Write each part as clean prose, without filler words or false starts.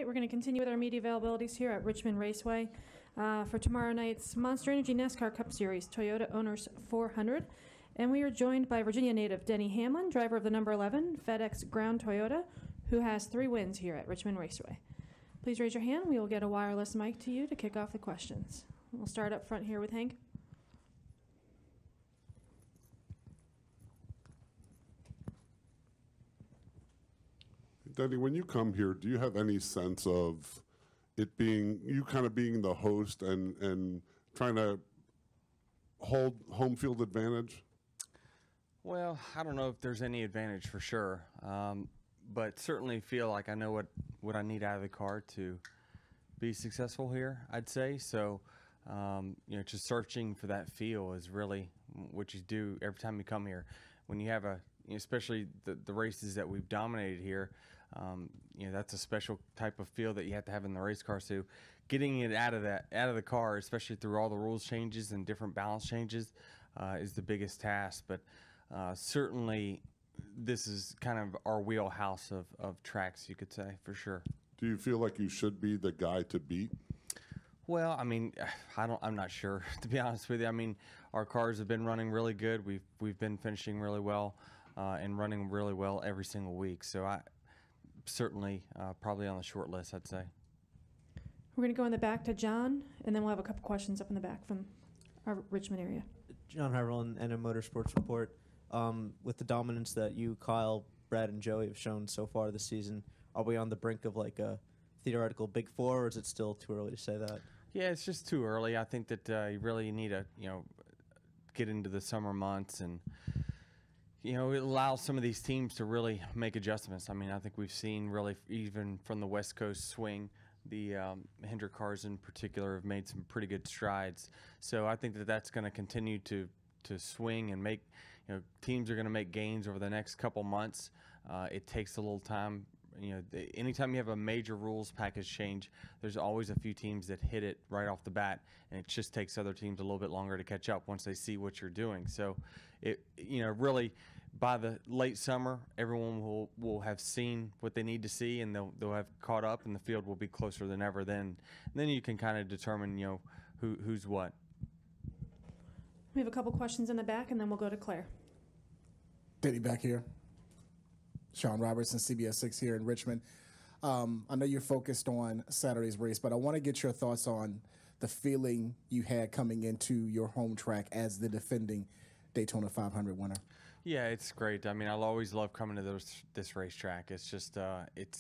We're going to continue with our media availabilities here at Richmond Raceway for tomorrow night's Monster Energy NASCAR Cup Series Toyota Owners 400. And we are joined by Virginia native Denny Hamlin, driver of the number 11 FedEx Ground Toyota, who has 3 wins here at Richmond Raceway. Please raise your hand. We will get a wireless mic to you to kick off the questions. We'll start up front here with Hank. Denny, when you come here, do you have any sense of it being, you kind of being the host and trying to hold home field advantage? Well, I don't know if there's any advantage for sure, but certainly feel like I know what I need out of the car to be successful here, I'd say. So, just searching for that feel is really what you do every time you come here. When you have especially the races that we've dominated here, that's a special type of feel that you have to have in the race car. So getting it out of the car, especially through all the rules changes and different balance changes, is the biggest task. But certainly this is kind of our wheelhouse of tracks, you could say, for sure. Do you feel like you should be the guy to beat? Well, I mean, I'm not sure, to be honest with you. I mean, our cars have been running really good. We've been finishing really well and running really well every single week. So I certainly probably on the short list, I'd say. We're going to go in the back to John, and then we'll have a couple questions up in the back from our Richmond area. John Harrell, NM Motorsports Report. With the dominance that you, Kyle, Brad, and Joey have shown so far this season, are we on the brink of like a theoretical Big Four, or is it still too early to say that? Yeah, it's just too early. I think that you really need to, get into the summer months and, it allows some of these teams to really make adjustments. I mean, I think we've seen really, even from the West Coast swing, the Hendrick cars in particular have made some pretty good strides. So I think that that's going to continue to swing and make, teams are going to make gains over the next couple months. It takes a little time. Anytime you have a major rules package change, there's always a few teams that hit it right off the bat, and it just takes other teams a little bit longer to catch up once they see what you're doing. So, really, by the late summer, everyone will have seen what they need to see, and they'll have caught up, and the field will be closer than ever. Then you can kind of determine, who's what. We have a couple questions in the back, and then we'll go to Claire. Denny back here. Sean Robertson, CBS 6 here in Richmond. I know you're focused on Saturday's race, but I want to get your thoughts on the feeling you had coming into your home track as the defending Daytona 500 winner. Yeah, it's great. I mean, I'll always love coming to this racetrack. It's just, it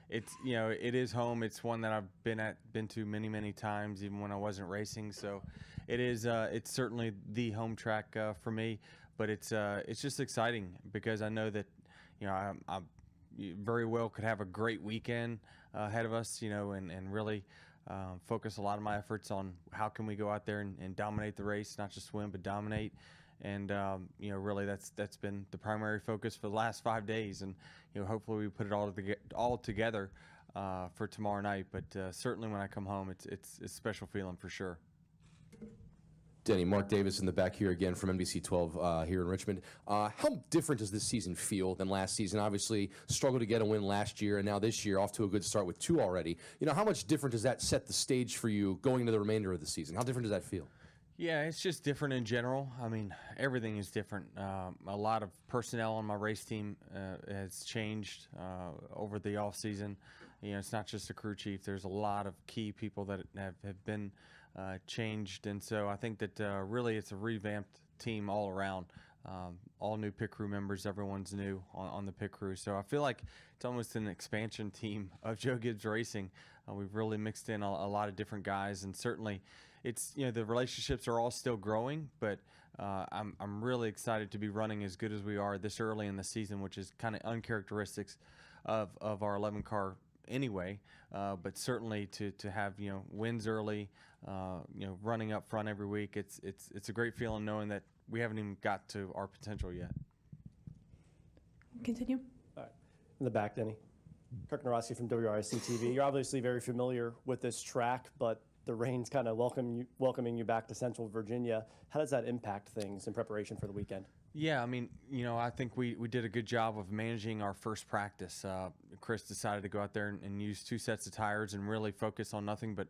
is home. It's one that I've been to many times, even when I wasn't racing. So it is, it's certainly the home track for me. But it's just exciting because I know that, I very well could have a great weekend ahead of us, and really focus a lot of my efforts on how can we go out there and dominate the race, not just win, but dominate. And, really that's been the primary focus for the last 5 days. And, hopefully we put it all together for tomorrow night. But certainly when I come home, it's a special feeling for sure. Denny, Mark Davis in the back here again from NBC 12 here in Richmond. How different does this season feel than last season? Obviously, struggled to get a win last year, and now this year off to a good start with 2 already. How much different does that set the stage for you going into the remainder of the season? How different does that feel? Yeah, it's just different in general. I mean, everything is different. A lot of personnel on my race team has changed over the off season. It's not just a crew chief. There's a lot of key people that have been changed, and so I think that really it's a revamped team all around. All new pit crew members, everyone's new on the pit crew. So I feel like it's almost an expansion team of Joe Gibbs Racing. We've really mixed in a lot of different guys, and certainly it's, the relationships are all still growing, but I'm really excited to be running as good as we are this early in the season, which is kind of uncharacteristic of our 11 car anyway, but certainly to have wins early, running up front every week, it's a great feeling knowing that we haven't even got to our potential yet. Continue. All right, in the back, Denny. Kirk Narosky from WRIC TV. You're obviously very familiar with this track, but the rain's kind of welcoming you back to Central Virginia. How does that impact things in preparation for the weekend? Yeah, I mean, I think we did a good job of managing our first practice. Chris decided to go out there and use 2 sets of tires and really focus on nothing but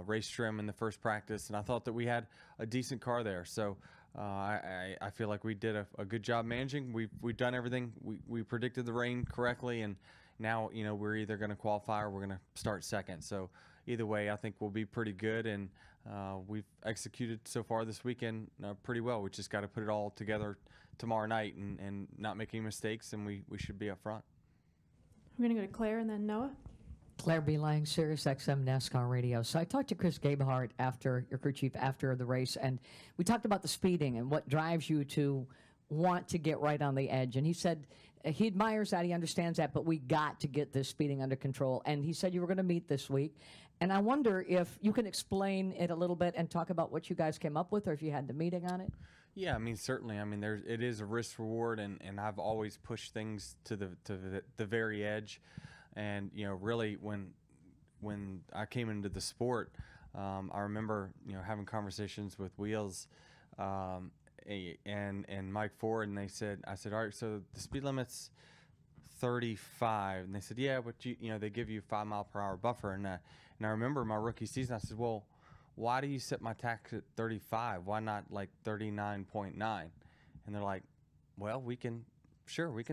race trim in the first practice. And I thought that we had a decent car there. So I feel like we did a good job managing. We've done everything. We predicted the rain correctly, and now, you know, we're either going to qualify or we're going to start second. So either way, I think we'll be pretty good, and we've executed so far this weekend pretty well. We just got to put it all together tomorrow night and not make any mistakes, and we should be up front. We're going to go to Claire and then Noah. Claire B. Lang, Sirius XM NASCAR Radio. So I talked to Chris Gabehart, after your crew chief, after the race, and we talked about the speeding and what drives you to want to get right on the edge. And he said he admires that, he understands that, but we got to get this speeding under control. And he said you were going to meet this week. And I wonder if you can explain it a little bit and talk about what you guys came up with, or if you had the meeting on it. Yeah, I mean, certainly. I mean, it is a risk reward, and I've always pushed things to the very edge. And, you know, really when I came into the sport, I remember, you know, having conversations with Wheels and Mike Ford, and I said, all right, so the speed limit's 35, and they said, yeah, but you know, they give you 5 mile per hour buffer, and I remember my rookie season, I said, well, why do you set my tax at 35? Why not like 39.9? And they're like, well, we can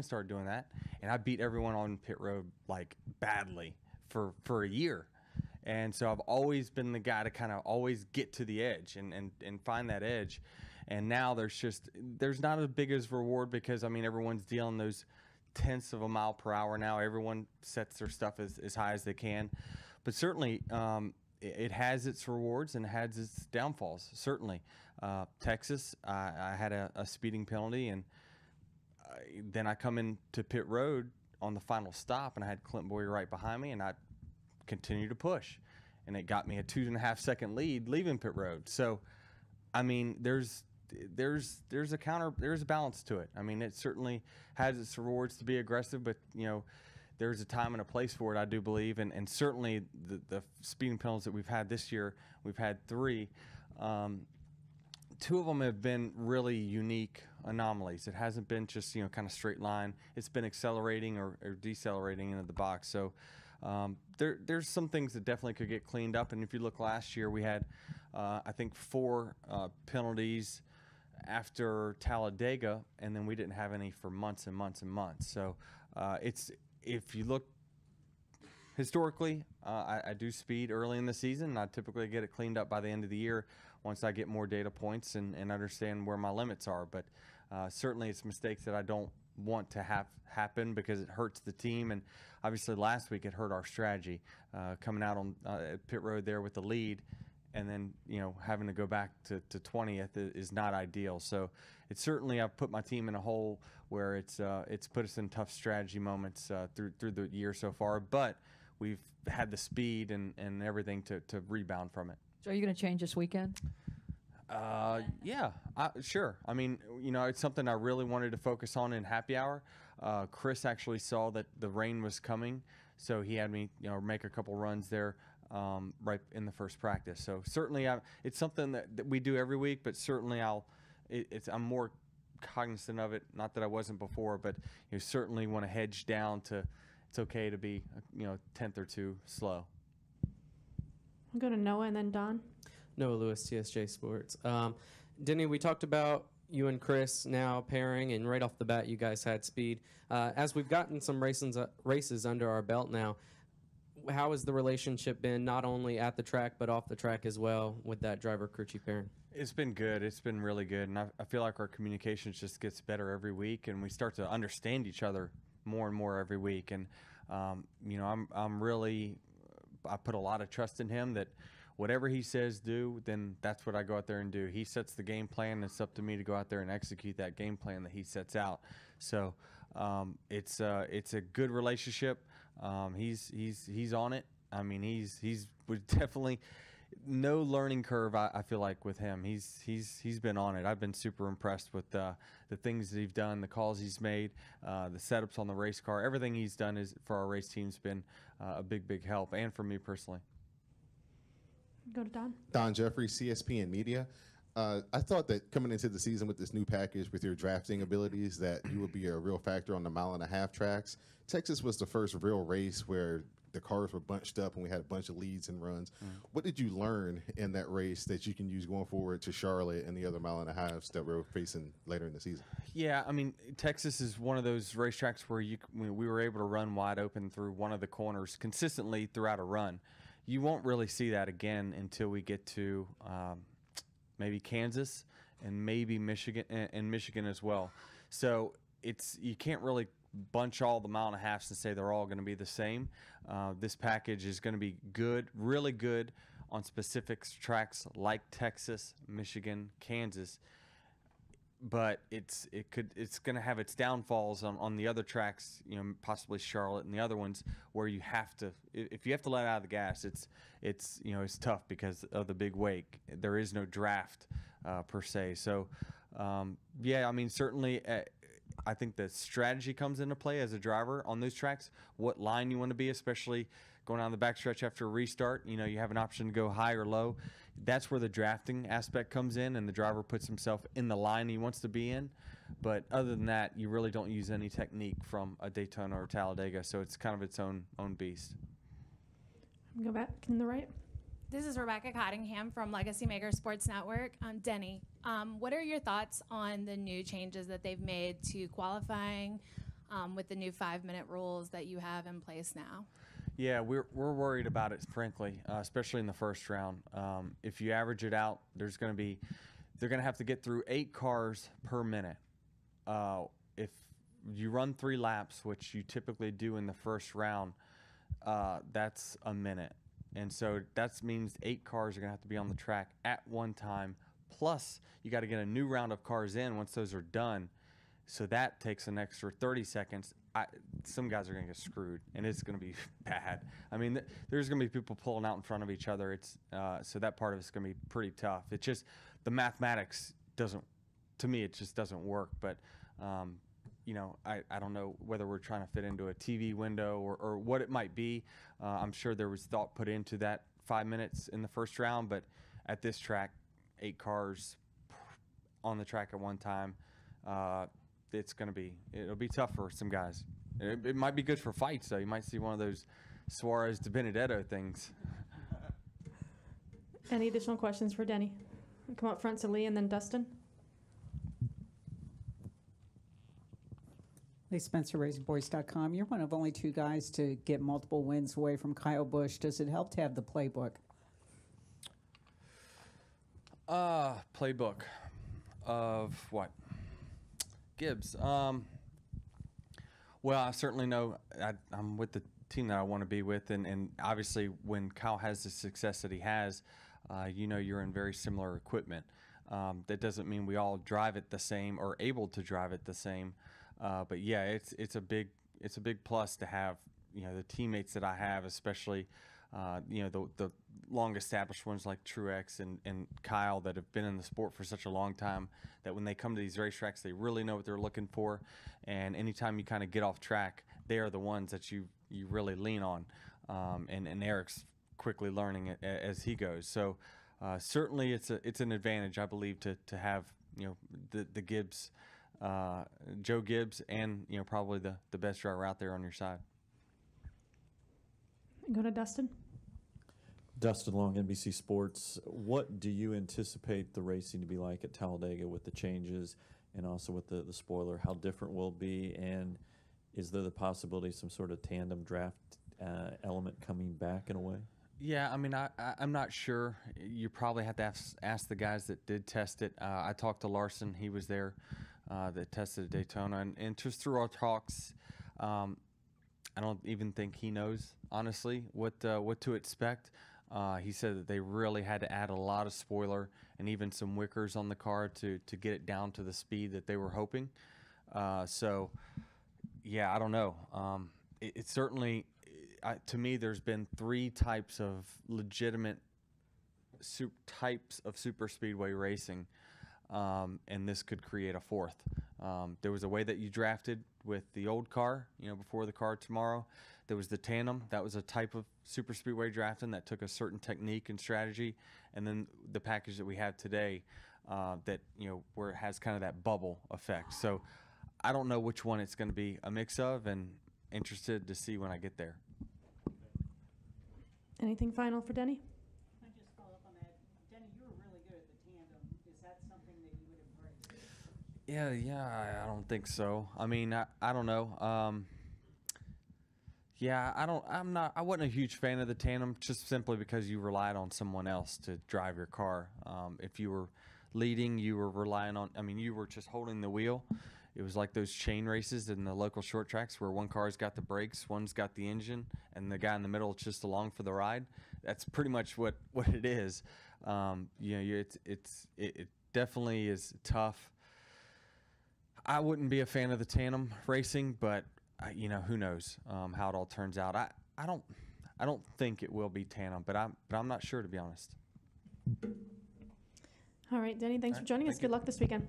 start doing that. And I beat everyone on pit road like badly for a year. And so I've always been the guy to kind of always get to the edge and find that edge. And now there's not as big as reward, because I mean, everyone's dealing those tenths of a mile per hour now. Everyone sets their stuff as high as they can. But certainly it has its rewards and it has its downfalls. Certainly. Texas, I had a speeding penalty, and then I come into pit road on the final stop, and I had Clint Boyer right behind me, and I continued to push, and it got me a 2.5 second lead leaving pit road. So, I mean, there's a balance to it. I mean, it certainly has its rewards to be aggressive, but you know, there's a time and a place for it, I do believe, and certainly the speeding penalties that we've had this year, we've had 3. 2 of them have been really unique anomalies. It hasn't been just, you know, kind of straight line. It's been accelerating or decelerating into the box. So there's some things that definitely could get cleaned up. And if you look last year, we had, I think, 4 penalties after Talladega, and then we didn't have any for months and months and months. So if you look historically, I do speed early in the season, and I typically get it cleaned up by the end of the year once I get more data points and understand where my limits are. But certainly it's mistakes that I don't want to have happen, because it hurts the team. And obviously last week it hurt our strategy, coming out on pit road there with the lead, and then, you know, having to go back to 20th is not ideal. So it's certainly, I've put my team in a hole where it's put us in tough strategy moments through the year so far. But we've had the speed and everything to rebound from it. So are you going to change this weekend? Yeah, sure. I mean, you know, it's something I really wanted to focus on in happy hour. Chris actually saw that the rain was coming, so he had me, you know, make a couple runs there right in the first practice. So certainly, it's something that we do every week, but certainly I'm more cognizant of it. Not that I wasn't before, but you certainly want to hedge down to it's okay to be, you know, 10th or 2 slow. We'll go to Noah and then Don. Noah Lewis, TSJ Sports. Denny, we talked about you and Chris now pairing, and right off the bat, you guys had speed. As we've gotten some races under our belt now, how has the relationship been, not only at the track but off the track as well, with that driver-crew chief pairing? It's been good. It's been really good, and I feel like our communication just gets better every week, and we start to understand each other more and more every week. And you know, I put a lot of trust in him that whatever he says do, then that's what I go out there and do. He sets the game plan, and it's up to me to go out there and execute that game plan that he sets out. So it's a good relationship. He's on it. I mean, he's definitely no learning curve. I feel like with him, he's been on it. I've been super impressed with the things that he's done, the calls he's made, the setups on the race car. Everything he's done is for our race team's been a big help, and for me personally. Go to Don. Don Jeffrey, CSPN Media. I thought that coming into the season with this new package with your drafting abilities that you would be a real factor on the 1.5-mile tracks. Texas was the first real race where the cars were bunched up and we had a bunch of leads and runs. What did you learn in that race that you can use going forward to Charlotte and the other 1.5 miles that we're facing later in the season? Yeah, I mean, Texas is one of those racetracks where we were able to run wide open through one of the corners consistently throughout a run. You won't really see that again until we get to maybe Kansas and maybe Michigan and Michigan as well. So you can't really bunch all the 1.5 miles and say they're all going to be the same. This package is going to be good, really good on specific tracks like Texas, Michigan, Kansas. But it's going to have its downfalls on the other tracks, possibly Charlotte and the other ones where you have to, if you have to let out of the gas, it's tough because of the big wake. There is no draft per se. So yeah, I mean, certainly I think the strategy comes into play as a driver on those tracks, what line you want to be, especially going on the backstretch after a restart. You have an option to go high or low. That's where the drafting aspect comes in, and the driver puts himself in the line he wants to be in. But other than that, you really don't use any technique from a Daytona or Talladega, so it's kind of its own beast. Go back in the right. This is Rebecca Cottingham from Legacy Maker Sports Network. Denny, what are your thoughts on the new changes that they've made to qualifying with the new 5-minute rules that you have in place now? Yeah, we're worried about it, frankly, especially in the first round. If you average it out, they're going to have to get through 8 cars per minute. If you run 3 laps, which you typically do in the first round, that's a minute. And so that means 8 cars are going to have to be on the track at one time. Plus, you got to get a new round of cars in once those are done. So that takes an extra 30 seconds. Some guys are going to get screwed, and it's going to be bad. I mean, there's going to be people pulling out in front of each other. So that part of it's going to be pretty tough. It's just the mathematics to me, it just doesn't work. But, I don't know whether we're trying to fit into a TV window or what it might be. I'm sure there was thought put into that 5 minutes in the first round, but at this track, 8 cars on the track at one time, it'll be tough for some guys. It might be good for fights, though. You might see one of those Suarez to Benedetto things. Any additional questions for Denny? Come up front to Lee and then Dustin. Lee Spencer, RacingBoys.com. You're one of only 2 guys to get multiple wins away from Kyle Busch. Does it help to have the playbook? Playbook of what? Gibbs. Well, I certainly know I'm with the team that I want to be with, and obviously when Kyle has the success that he has, you're in very similar equipment. That doesn't mean we all drive it the same or able to drive it the same, but yeah, it's a big plus to have the teammates that I have, especially the long established ones like Truex and Kyle that have been in the sport for such a long time that when they come to these racetracks, they really know what they're looking for. And anytime you kind of get off track, they are the ones that you really lean on. And Eric's quickly learning it as he goes. So certainly it's an advantage, I believe, to have the Gibbs, Joe Gibbs, and probably the best driver out there on your side. Go to Dustin. Dustin Long, NBC Sports. What do you anticipate the racing to be like at Talladega with the changes and also with the spoiler? How different will it be? And is there the possibility of some sort of tandem draft element coming back in a way? Yeah, I mean, I'm not sure. You probably have to ask the guys that did test it. I talked to Larson. He was there that tested at Daytona. And just through our talks, I don't even think he knows, honestly, what to expect. He said that they really had to add a lot of spoiler and even some wickers on the car to get it down to the speed that they were hoping. So, yeah, I don't know. It certainly, to me, there's been 3 types of legitimate types of super speedway racing, and this could create a 4th. There was a way that you drafted with the old car, before the car tomorrow. There was the tandem. That was a type of super speedway drafting that took a certain technique and strategy. And then the package that we have today, that where it has kind of that bubble effect. So I don't know which one it's going to be a mix of, and interested to see when I get there. Anything final for Denny? Can I just follow up on that? Denny, you were really good at the tandem. Is that something that you would embrace? Yeah, I don't think so. I mean, I don't know. Yeah, I wasn't a huge fan of the tandem, just simply because you relied on someone else to drive your car. If you were leading, you were relying on, you were just holding the wheel. It was like those chain races in the local short tracks where one car's got the brakes, one's got the engine, and the guy in the middle is just along for the ride. That's pretty much what it is. It definitely is tough. I wouldn't be a fan of the tandem racing, but who knows how it all turns out. I don't think it will be tandem, but I'm not sure, to be honest. All right, Denny, thanks for joining us. Good luck this weekend.